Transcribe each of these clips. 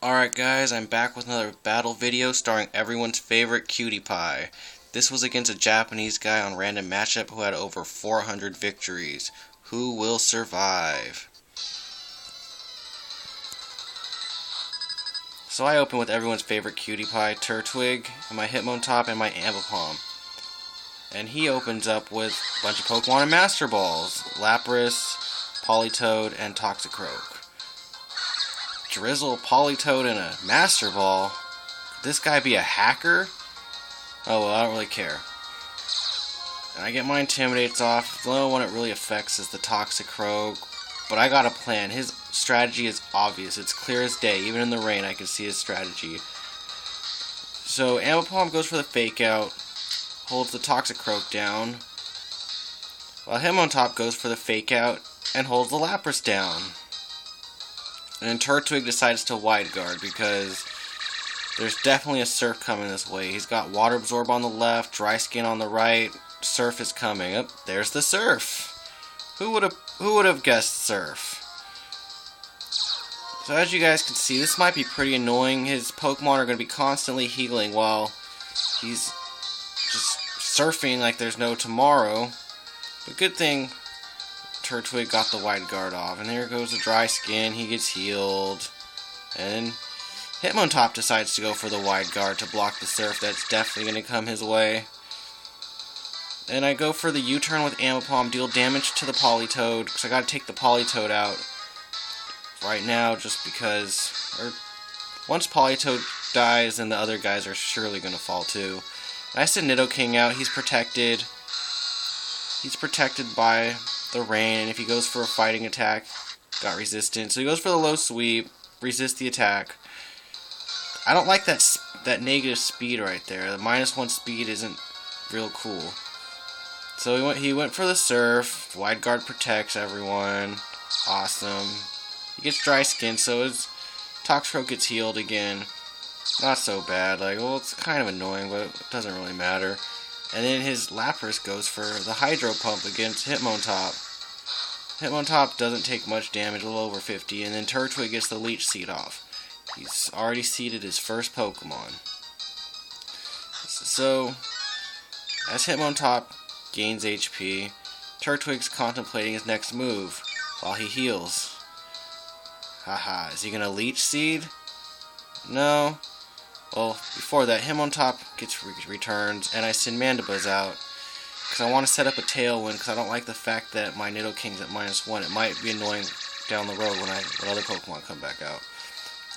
Alright guys, I'm back with another battle video starring everyone's favorite CutiePie. This was against a Japanese guy on random matchup who had over 400 victories. Who will survive? So I open with everyone's favorite CutiePie, Turtwig, and my Hitmontop and my Ambipom. And he opens up with a bunch of Pokemon and Master Balls. Lapras, Politoed, and Toxicroak. Drizzle, Politoed, and a Master Ball? Could this guy be a hacker? Oh well, I don't really care. And I get my Intimidates off. The only one it really affects is the Toxicroak. But I got a plan. His strategy is obvious. It's clear as day. Even in the rain, I can see his strategy. So Ambipom goes for the Fake Out, holds the Toxicroak down, while Hitmontop goes for the Fake Out and holds the Lapras down. And then Turtwig decides to Wide Guard because there's definitely a Surf coming this way. He's got Water Absorb on the left, Dry Skin on the right. Surf is coming. Oh, there's the Surf. Who would have guessed Surf? So as you guys can see, this might be pretty annoying. His Pokemon are going to be constantly healing while he's just surfing like there's no tomorrow. But good thing Turtwig got the Wide Guard off, and there goes the Dry Skin. He gets healed, and Hitmontop decides to go for the Wide Guard to block the Surf that's definitely going to come his way. And I go for the U-turn with Ambipom, deal damage to the Politoed, because I got to take the Politoed out right now, just because once Politoed dies, then the other guys are surely going to fall too. And I send Nidoking out. He's protected. He's protected by the rain, and if he goes for a fighting attack, got resistance. So he goes for the low sweep, resist the attack. I don't like that negative speed right there. The -1 speed isn't real cool. So he went for the Surf. Wide Guard protects everyone. Awesome. He gets Dry Skin, so his Toxicroak gets healed again. Not so bad. Like, well, it's kind of annoying, but it doesn't really matter. And then his Lapras goes for the Hydro Pump against Hitmontop. Hitmontop doesn't take much damage, a little over 50, and then Turtwig gets the Leech Seed off. He's already seeded his first Pokemon. So, as Hitmontop gains HP, Turtwig's contemplating his next move while he heals. Haha, is he gonna Leech Seed? No. Well, before that, Hitmontop gets returns, and I send Mandibuzz out because I want to set up a Tailwind because I don't like the fact that my Nidoking's at -1. It might be annoying down the road when other Pokemon come back out.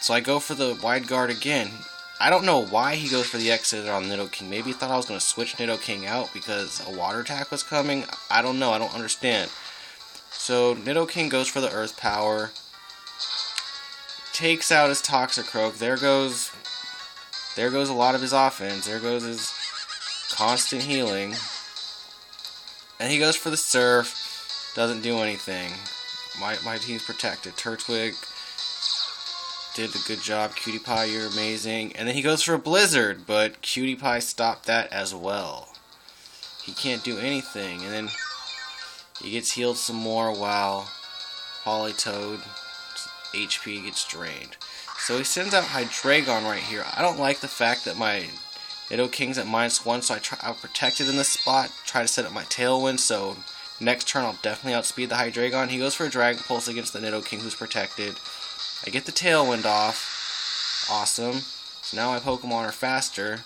So I go for the Wide Guard again. I don't know why he goes for the X-Scissor on Nidoking. Maybe he thought I was going to switch Nidoking out because a Water attack was coming. I don't know. I don't understand. So Nidoking goes for the Earth Power. Takes out his Toxicroak. There goes a lot of his offense. There goes his constant healing. And he goes for the Surf. Doesn't do anything. My team's protected. Turtwig did a good job. CutiePie, you're amazing. And then he goes for a Blizzard, but CutiePie stopped that as well. He can't do anything. And then he gets healed some more while Politoed HP gets drained. So he sends out Hydreigon right here. I don't like the fact that my Nidoking's at -1, so I'll protect it in this spot. Try to set up my Tailwind, so next turn I'll definitely outspeed the Hydreigon. He goes for a Dragon Pulse against the Nidoking, who's protected. I get the Tailwind off. Awesome. So now my Pokemon are faster.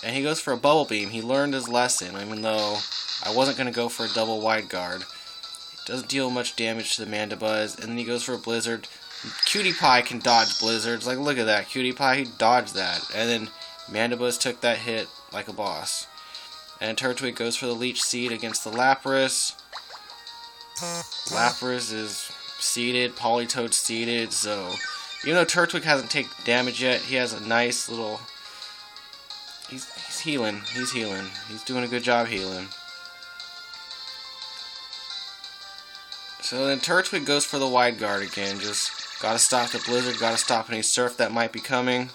And he goes for a Bubble Beam. He learned his lesson, even though I wasn't going to go for a double Wide Guard. Doesn't deal much damage to the Mandibuzz. And then he goes for a Blizzard. CutiePie can dodge Blizzards. Like, look at that. CutiePie, he dodged that. And then Mandibuzz took that hit like a boss. And Turtwig goes for the Leech Seed against the Lapras. Lapras is seeded. Politoed seeded. So, even though Turtwig hasn't taken damage yet, he has a nice little... He's healing. He's healing. He's doing a good job healing. So then Turtwig goes for the Wide Guard again. Just gotta stop the Blizzard, gotta stop any Surf that might be coming.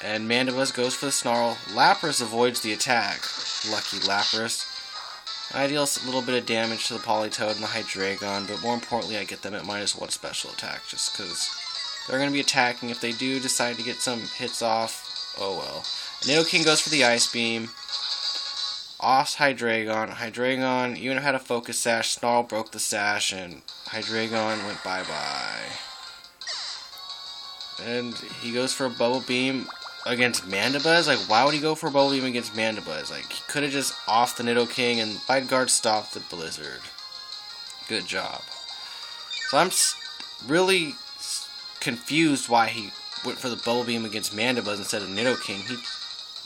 And Mandibuzz goes for the Snarl. Lapras avoids the attack. Lucky Lapras. I deal a little bit of damage to the Politoed and the Hydreigon, but more importantly I get them at -1 special attack, just because they're going to be attacking. If they do decide to get some hits off, oh well. Nidoking goes for the Ice Beam. Offs Hydreigon. Hydreigon even had a Focus Sash. Snarl broke the sash, and Hydreigon went bye-bye. And he goes for a Bubble Beam against Mandibuzz. Like, why would he go for a Bubble Beam against Mandibuzz? Like, he could have just offed the Nidoking, and Bite Guard stopped the Blizzard. Good job. So I'm really confused why he went for the Bubble Beam against Mandibuzz instead of Nidoking. He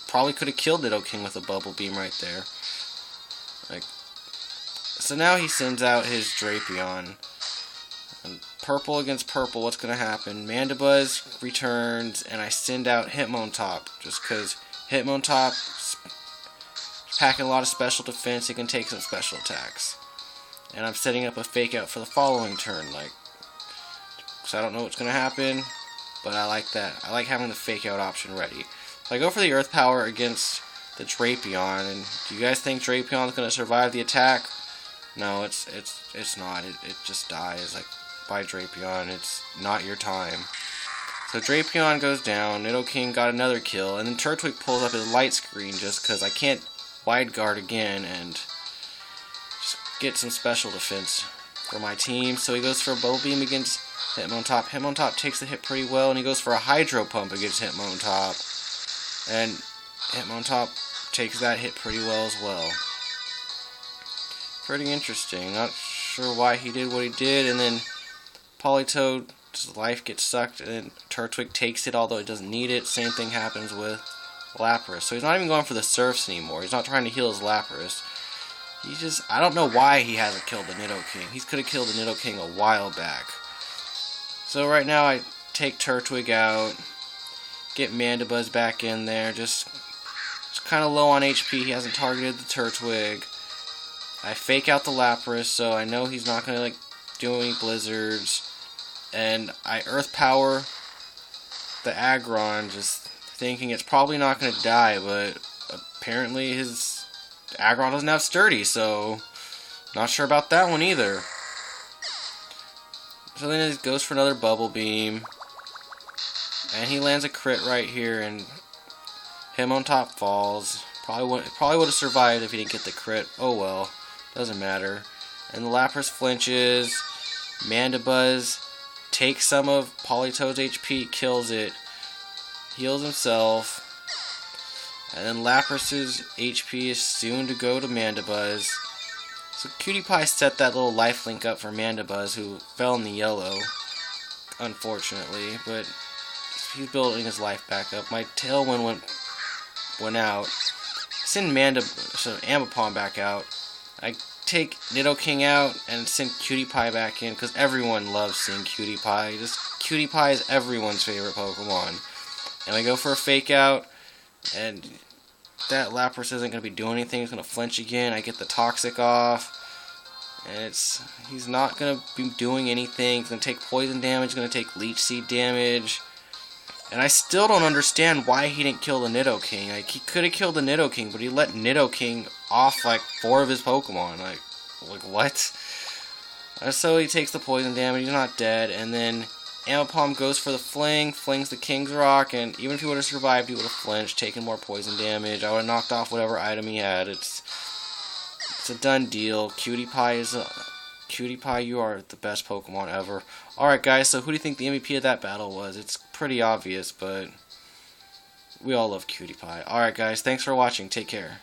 probably could have killed Nidoking with a Bubble Beam right there. Like, so now he sends out his Drapion. And purple against purple, what's going to happen? Mandibuzz returns, and I send out Hitmontop, just because Hitmontop's packing a lot of special defense. He can take some special attacks. And I'm setting up a fake out for the following turn, like, so I don't know what's going to happen, but I like that. I like having the fake out option ready. So I go for the Earth Power against the Drapion, and do you guys think Drapion is going to survive the attack? No, it's not. It just dies. Like, by Drapion, it's not your time. So Drapion goes down. Nidoking got another kill, and then Turtwig pulls up his light screen just because I can't Wide Guard again and just get some special defense for my team. So he goes for a Bubble Beam against Hitmontop. Hitmontop takes the hit pretty well, and he goes for a Hydro Pump against Hitmontop. And Hitmontop takes that hit pretty well as well. Pretty interesting. Not sure why he did what he did, and then Politoed's life gets sucked, and then Turtwig takes it, although it doesn't need it. Same thing happens with Lapras. So he's not even going for the Surfs anymore. He's not trying to heal his Lapras. He just, I don't know why he hasn't killed the Nidoking. He could have killed the Nidoking a while back. So right now I take Turtwig out, get Mandibuzz back in there, just kind of low on HP. He hasn't targeted the Turtwig. I fake out the Lapras, so I know he's not going to do any Blizzards. And I Earth Power the Aggron, just thinking it's probably not going to die, but apparently his Aggron doesn't have Sturdy, so not sure about that one either. So then it goes for another Bubble Beam, and he lands a crit right here, and Hitmontop falls. Probably would have survived if he didn't get the crit. Oh well, doesn't matter. And the Lapras flinches. Mandibuzz takes some of Politoed's HP, kills it, heals himself, and then Lapras's HP is soon to go to Mandibuzz. So CutiePie set that little lifelink up for Mandibuzz, who fell in the yellow, unfortunately, but he's building his life back up. My Tailwind went out. Send Ambipom back out. I take Nidoking out and send CutiePie back in, because everyone loves seeing CutiePie. Just CutiePie is everyone's favorite Pokemon. And I go for a fake out, and that Lapras isn't going to be doing anything. He's going to flinch again. I get the Toxic off, and he's not going to be doing anything. He's going to take poison damage. He's going to take Leech Seed damage. And I still don't understand why he didn't kill the Nidoking. Like, he could have killed the Nidoking, but he let Nidoking off like 4 of his Pokemon. Like what? So he takes the poison damage. He's not dead. And then Ambipom goes for the fling, flings the King's Rock, and even if he would have survived, he would have flinched, taken more poison damage. I would have knocked off whatever item he had. It's a done deal. CutiePie, you are the best Pokemon ever. Alright guys, so who do you think the MVP of that battle was? It's pretty obvious, but we all love CutiePie. Alright guys, thanks for watching. Take care.